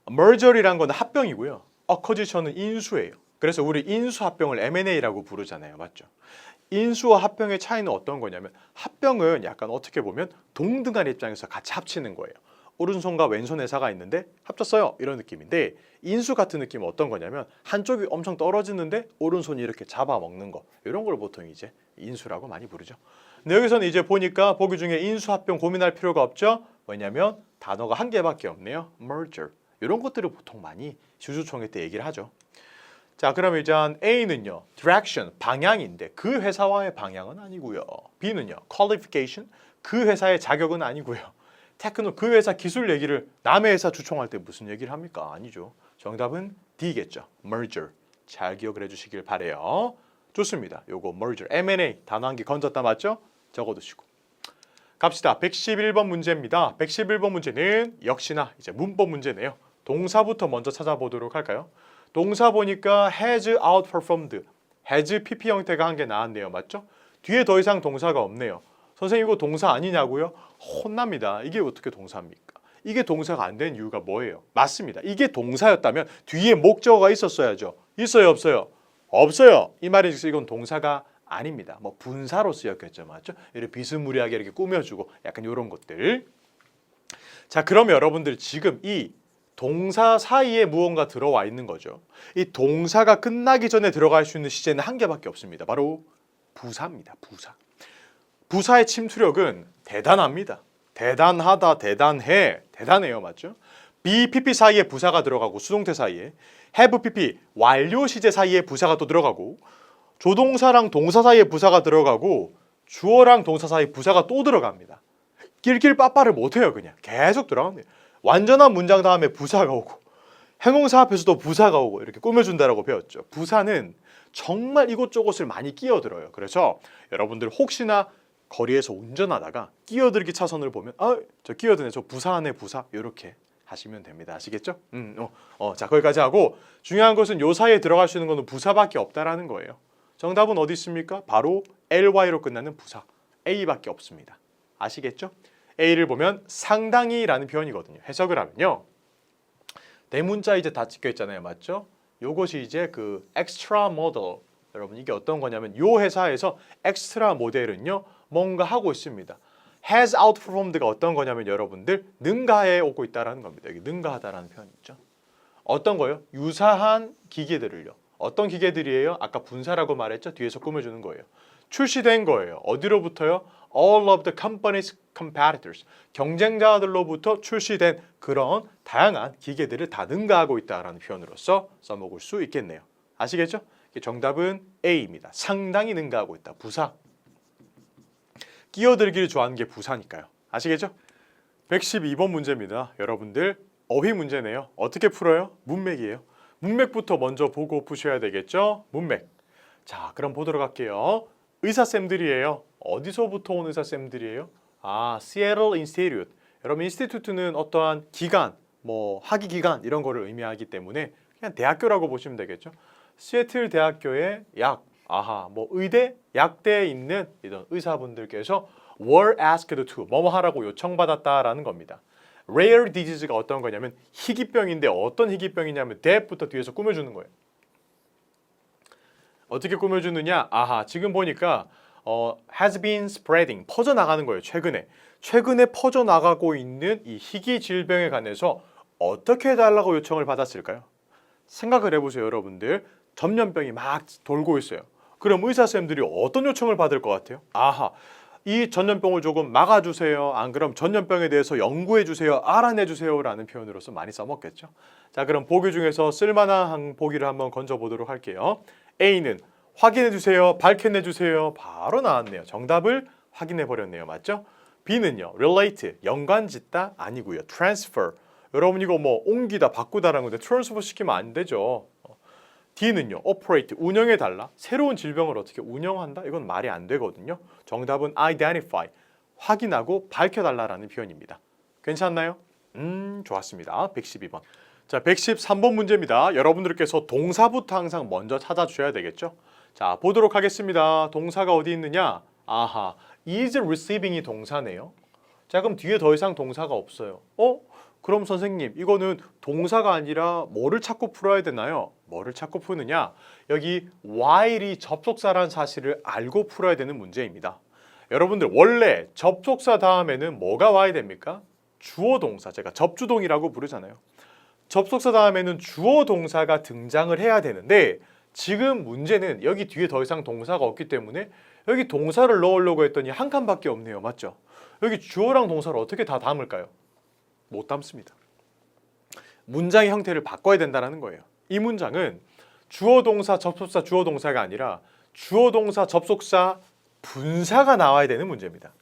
merger이란 건 합병이고요. acquisition은 인수예요. 그래서 우리 인수합병을 M&A라고 부르잖아요. 맞죠? 인수와 합병의 차이는 어떤 거냐면 합병은 약간 어떻게 보면 동등한 입장에서 같이 합치는 거예요. 오른손과 왼손 회사가 있는데 합쳤어요. 이런 느낌인데 인수 같은 느낌은 어떤 거냐면 한쪽이 엄청 떨어지는데 오른손이 이렇게 잡아먹는 거. 이런 걸 보통 이제 인수라고 많이 부르죠. 근데 여기서는 이제 보니까 보기 중에 인수합병 고민할 필요가 없죠. 왜냐면 단어가 한 개밖에 없네요. merger. 이런 것들을 보통 많이 주주총회 때 얘기를 하죠. 자, 그럼 이제 A는요. direction, 방향인데 그 회사와의 방향은 아니고요. B는요. qualification, 그 회사의 자격은 아니고요. 테크노, 그 회사 기술 얘기를 남의 회사 주총할 때 무슨 얘기를 합니까? 아니죠. 정답은 D겠죠. merger. 잘 기억을 해주시길 바래요. 좋습니다. 요거 merger, M&A 단어 한 개 건졌다 맞죠? 적어두시고. 갑시다. 111번 문제입니다. 111번 문제는 역시나 이제 문법 문제네요. 동사부터 먼저 찾아보도록 할까요? 동사 보니까 has outperformed, has PP 형태가 한 개 나왔네요. 맞죠? 뒤에 더 이상 동사가 없네요. 선생님 이거 동사 아니냐고요? 혼납니다. 이게 어떻게 동사입니까? 이게 동사가 안 된 이유가 뭐예요? 맞습니다. 이게 동사였다면 뒤에 목적어가 있었어야죠. 있어요? 없어요? 없어요. 이 말이 이건 동사가 아닙니다. 뭐 분사로 쓰였겠죠. 맞죠? 이렇게 비스무리하게 이렇게 꾸며주고 약간 이런 것들. 자, 그럼 여러분들 지금 이 동사 사이에 무언가 들어와 있는 거죠. 이 동사가 끝나기 전에 들어갈 수 있는 시제는 한 개밖에 없습니다. 바로 부사입니다. 부사. 부사의 침투력은 대단합니다. 대단하다, 대단해, 대단해요. 맞죠? be, pp 사이에 부사가 들어가고 수동태 사이에 have, pp 완료 시제 사이에 부사가 또 들어가고 조동사랑 동사 사이에 부사가 들어가고 주어랑 동사 사이에 부사가 또 들어갑니다. 낄낄 빠빠를 못해요. 그냥 계속 들어갑니다. 완전한 문장 다음에 부사가 오고 형용사 앞에서도 부사가 오고 이렇게 꾸며준다라고 배웠죠. 부사는 정말 이곳저곳을 많이 끼어들어요. 그래서 여러분들 혹시나 거리에서 운전하다가 끼어들기 차선을 보면 저 끼어드네, 저 부사하네, 부사 이렇게 하시면 됩니다. 아시겠죠? 자, 거기까지 하고 중요한 것은 요 사이에 들어갈 수 있는 것은 부사밖에 없다라는 거예요. 정답은 어디 있습니까? 바로 ly로 끝나는 부사 A밖에 없습니다. 아시겠죠? A를 보면 상당히라는 표현이거든요. 해석을 하면요. 대문자 이제 다 찍혀 있잖아요. 맞죠? 요것이 이제 그 extra model. 여러분 이게 어떤 거냐면 요 회사에서 엑스트라 모델은요. 뭔가 하고 있습니다. has outperformed가 어떤 거냐면 여러분들 능가해 오고 있다라는 겁니다. 여기 능가하다라는 표현이 있죠. 어떤 거요? 유사한 기계들을요. 어떤 기계들이에요? 아까 분사라고 말했죠. 뒤에서 꾸며주는 거예요. 출시된 거예요. 어디로부터요? All of the company's competitors. 경쟁자들로부터 출시된 그런 다양한 기계들을 다 능가하고 있다라는 표현으로서 써먹을 수 있겠네요. 아시겠죠? 정답은 A입니다. 상당히 능가하고 있다. 부사. 끼어들기를 좋아하는 게 부사니까요. 아시겠죠? 112번 문제입니다. 여러분들 어휘 문제네요. 어떻게 풀어요? 문맥이에요. 문맥부터 먼저 보고 푸셔야 되겠죠? 문맥. 자, 그럼 보도록 할게요. 의사쌤들이에요. 어디서부터 온 의사쌤들이에요? Seattle Institute. 여러분 인스티튜트는 어떠한 기관, 뭐 학위 기관 이런 거를 의미하기 때문에 그냥 대학교라고 보시면 되겠죠. 시애틀 대학교에 약 아하, 뭐 의대, 약대에 있는 이런 의사분들께서 were asked to 뭐뭐 하라고 요청받았다라는 겁니다. rare disease가 어떤 거냐면 희귀병인데 어떤 희귀병이냐면 that부터 뒤에서 꾸며주는 거예요. 어떻게 꾸며주느냐? 아하, 지금 보니까 has been spreading 퍼져나가는 거예요. 최근에 퍼져나가고 있는 이 희귀 질병에 관해서 어떻게 해달라고 요청을 받았을까요? 생각을 해보세요, 여러분들. 전염병이 막 돌고 있어요. 그럼 의사 쌤들이 어떤 요청을 받을 것 같아요? 아하, 이 전염병을 조금 막아주세요. 안 그럼 전염병에 대해서 연구해주세요. 알아내주세요. 라는 표현으로서 많이 써먹겠죠. 자, 그럼 보기 중에서 쓸만한 보기를 한번 건져보도록 할게요. A는 확인해주세요. 밝혀내주세요. 바로 나왔네요. 정답을 확인해버렸네요. 맞죠? B는요. relate, 연관짓다 아니고요. transfer. 여러분 이거 뭐 옮기다, 바꾸다라는 건데 transfer 시키면 안 되죠. D는요. operate, 운영해달라. 새로운 질병을 어떻게 운영한다? 이건 말이 안 되거든요. 정답은 identify, 확인하고 밝혀달라라는 표현입니다. 괜찮나요? 좋았습니다. 112번. 자, 113번 문제입니다. 여러분들께서 동사부터 항상 먼저 찾아주셔야 되겠죠? 자, 보도록 하겠습니다. 동사가 어디 있느냐? 아하, is receiving이 동사네요. 자, 그럼 뒤에 더 이상 동사가 없어요. 그럼 선생님, 이거는 동사가 아니라 뭐를 찾고 풀어야 되나요? 뭐를 찾고 푸느냐? 여기 while이 접속사라는 사실을 알고 풀어야 되는 문제입니다. 여러분들 원래 접속사 다음에는 뭐가 와야 됩니까? 주어 동사, 제가 접주동이라고 부르잖아요. 접속사 다음에는 주어 동사가 등장을 해야 되는데 지금 문제는 여기 뒤에 더 이상 동사가 없기 때문에 여기 동사를 넣으려고 했더니 한 칸밖에 없네요. 맞죠? 여기 주어랑 동사를 어떻게 다 담을까요? 못 담습니다. 문장의 형태를 바꿔야 된다는 거예요. 이 문장은 주어 동사 접속사 주어 동사가 아니라 주어 동사 접속사 분사가 나와야 되는 문제입니다.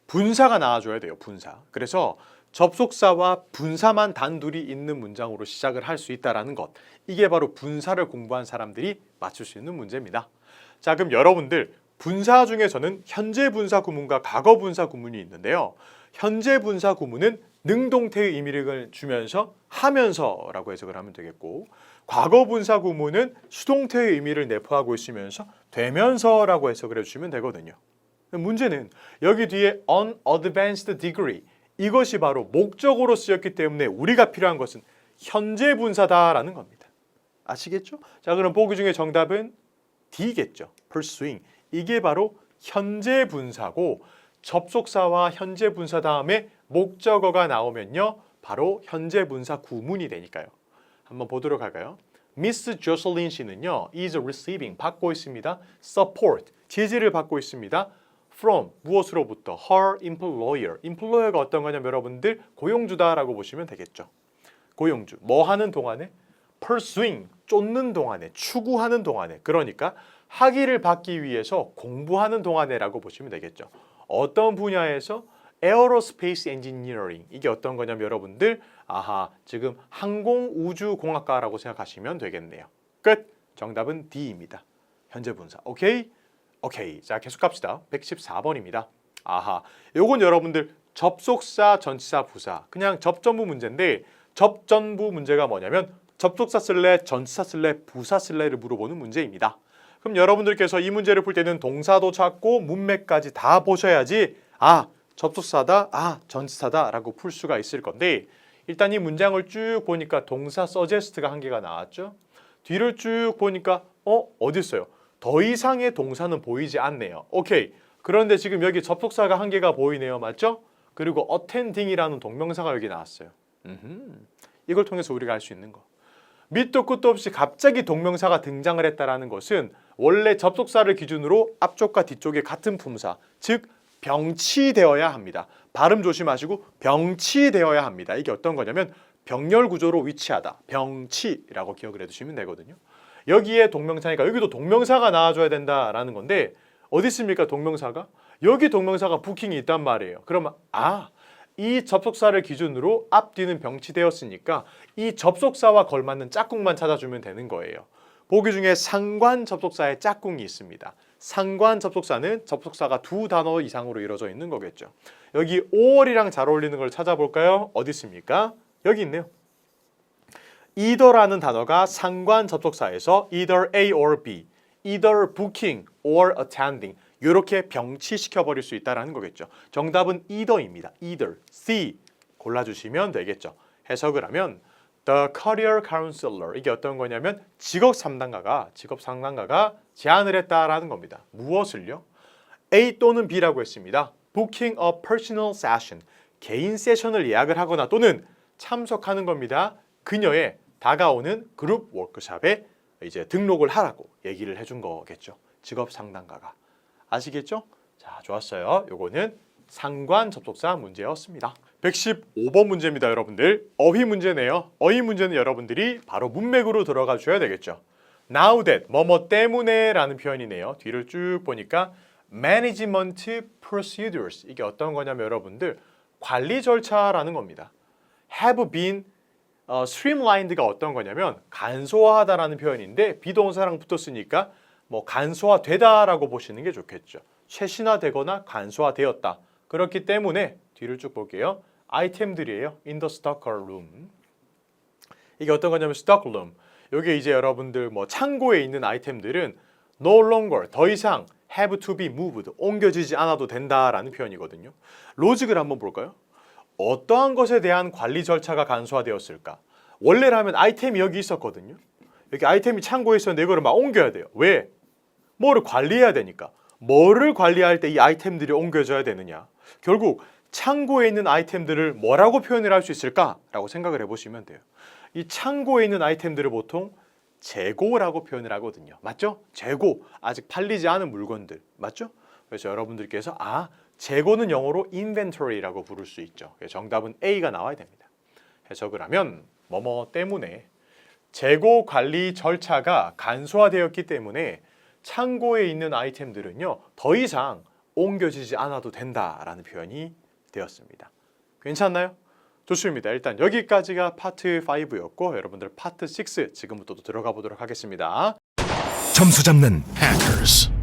분사가 나와줘야 돼요. 분사. 그래서 접속사와 분사만 단둘이 있는 문장으로 시작을 할 수 있다는 것. 이게 바로 분사를 공부한 사람들이 맞출 수 있는 문제입니다. 자, 그럼 여러분들 분사 중에서는 현재 분사 구문과 과거 분사 구문이 있는데요. 현재 분사 구문은 능동태의 의미를 주면서 하면서라고 해석을 하면 되겠고 과거 분사 구문은 수동태의 의미를 내포하고 있으면서 되면서라고 해석을 해주시면 되거든요. 문제는 여기 뒤에 unadvanced degree 이것이 바로 목적어로 쓰였기 때문에 우리가 필요한 것은 현재 분사다라는 겁니다. 아시겠죠? 자, 그럼 보기 중에 정답은 D겠죠. pursuing. 이게 바로 현재 분사고 접속사와 현재 분사 다음에 목적어가 나오면요. 바로 현재 분사 구문이 되니까요. 한번 보도록 할까요? Miss Jocelyn 씨는요. is receiving, 받고 있습니다. support, 지지를 받고 있습니다. from, 무엇으로부터? her employer. employer가 어떤 거냐면 여러분들 고용주다라고 보시면 되겠죠. 고용주, 뭐 하는 동안에? pursuing, 쫓는 동안에, 추구하는 동안에. 그러니까 학위를 받기 위해서 공부하는 동안에라고 보시면 되겠죠. 어떤 분야에서? Aerospace Engineering. 이게 어떤 거냐면 여러분들 아하, 지금 항공우주공학과라고 생각하시면 되겠네요. 끝! 정답은 D입니다. 현재 분사. 오케이? 오케이. 자, 계속 갑시다. 114번입니다. 아하, 요건 여러분들 접속사, 전치사, 부사. 그냥 접전부 문제인데 접전부 문제가 뭐냐면 접속사 쓸래, 전치사 쓸래, 부사 쓸래를 물어보는 문제입니다. 그럼 여러분들께서 이 문제를 풀 때는 동사도 찾고 문맥까지 다 보셔야지 접속사다, 전치사다 라고 풀 수가 있을 건데 일단 이 문장을 쭉 보니까 동사 suggest가 한 개가 나왔죠. 뒤를 쭉 보니까 어디 있어요? 더 이상의 동사는 보이지 않네요. 오케이. 그런데 지금 여기 접속사가 한 개가 보이네요. 맞죠? 그리고 attending이라는 동명사가 여기 나왔어요. 이걸 통해서 우리가 알 수 있는 거. 밑도 끝도 없이 갑자기 동명사가 등장을 했다라는 것은 원래 접속사를 기준으로 앞쪽과 뒤쪽에 같은 품사, 즉 병치되어야 합니다. 발음 조심하시고 병치되어야 합니다. 이게 어떤 거냐면 병렬 구조로 위치하다. 병치라고 기억을 해두시면 되거든요. 여기에 동명사니까 여기도 동명사가 나와줘야 된다라는 건데 어디 있습니까? 동명사가? 여기 동명사가 부킹이 있단 말이에요. 그러면 이 접속사를 기준으로 앞뒤는 병치되었으니까 이 접속사와 걸맞는 짝꿍만 찾아주면 되는 거예요. 보기 중에 상관 접속사에 짝꿍이 있습니다. 상관 접속사는 접속사가 두 단어 이상으로 이루어져 있는 거겠죠. 여기 or이랑 잘 어울리는 걸 찾아볼까요? 어디 있습니까? 여기 있네요. either라는 단어가 상관 접속사에서 either A or B, either booking or attending 이렇게 병치시켜 버릴 수 있다는 거겠죠. 정답은 either입니다. either. C 골라주시면 되겠죠. 해석을 하면 The career counselor 이게 어떤 거냐면 직업 상담가가 제안을 했다라는 겁니다. 무엇을요? A 또는 B라고 했습니다. Booking a personal session 개인 세션을 예약을 하거나 또는 참석하는 겁니다. 그녀의 다가오는 그룹 워크숍에 이제 등록을 하라고 얘기를 해준 거겠죠. 직업 상담가가. 아시겠죠? 자, 좋았어요. 요거는 상관 접속사 문제였습니다. 115번 문제입니다, 여러분들. 어휘 문제네요. 어휘 문제는 여러분들이 바로 문맥으로 들어가 주셔야 되겠죠. Now that, 뭐뭐 때문에 라는 표현이네요. 뒤를 쭉 보니까 management procedures 이게 어떤 거냐면 여러분들 관리 절차라는 겁니다. have been streamlined가 어떤 거냐면 간소화하다라는 표현인데 비동사랑 붙었으니까 뭐 간소화되다라고 보시는 게 좋겠죠. 최신화되거나 간소화되었다. 그렇기 때문에 뒤를 쭉 볼게요. 아이템들이에요. in the stock room. 이게 어떤 거냐면 stock room. 여기 이제 여러분들 뭐 창고에 있는 아이템들은 no longer 더 이상 have to be moved 옮겨지지 않아도 된다라는 표현이거든요. 로직을 한번 볼까요? 어떠한 것에 대한 관리 절차가 간소화되었을까? 원래라면 아이템이 여기 있었거든요. 여기 아이템이 창고에 있었는데 이거를 막 옮겨야 돼요. 왜? 뭐를 관리해야 되니까. 뭐를 관리할 때 이 아이템들이 옮겨져야 되느냐? 결국 창고에 있는 아이템들을 뭐라고 표현을 할 수 있을까라고 생각을 해보시면 돼요. 이 창고에 있는 아이템들을 보통 재고라고 표현을 하거든요. 맞죠? 재고, 아직 팔리지 않은 물건들. 맞죠? 그래서 여러분들께서 재고는 영어로 inventory라고 부를 수 있죠. 정답은 A가 나와야 됩니다. 해석을 하면 뭐뭐 때문에 재고 관리 절차가 간소화되었기 때문에 창고에 있는 아이템들은요 더 이상 옮겨지지 않아도 된다라는 표현이 되었습니다. 괜찮나요? 좋습니다. 일단 여기까지가 파트 5였고 여러분들 파트 6 지금부터 또 들어가 보도록 하겠습니다. 점수 잡는 Hackers.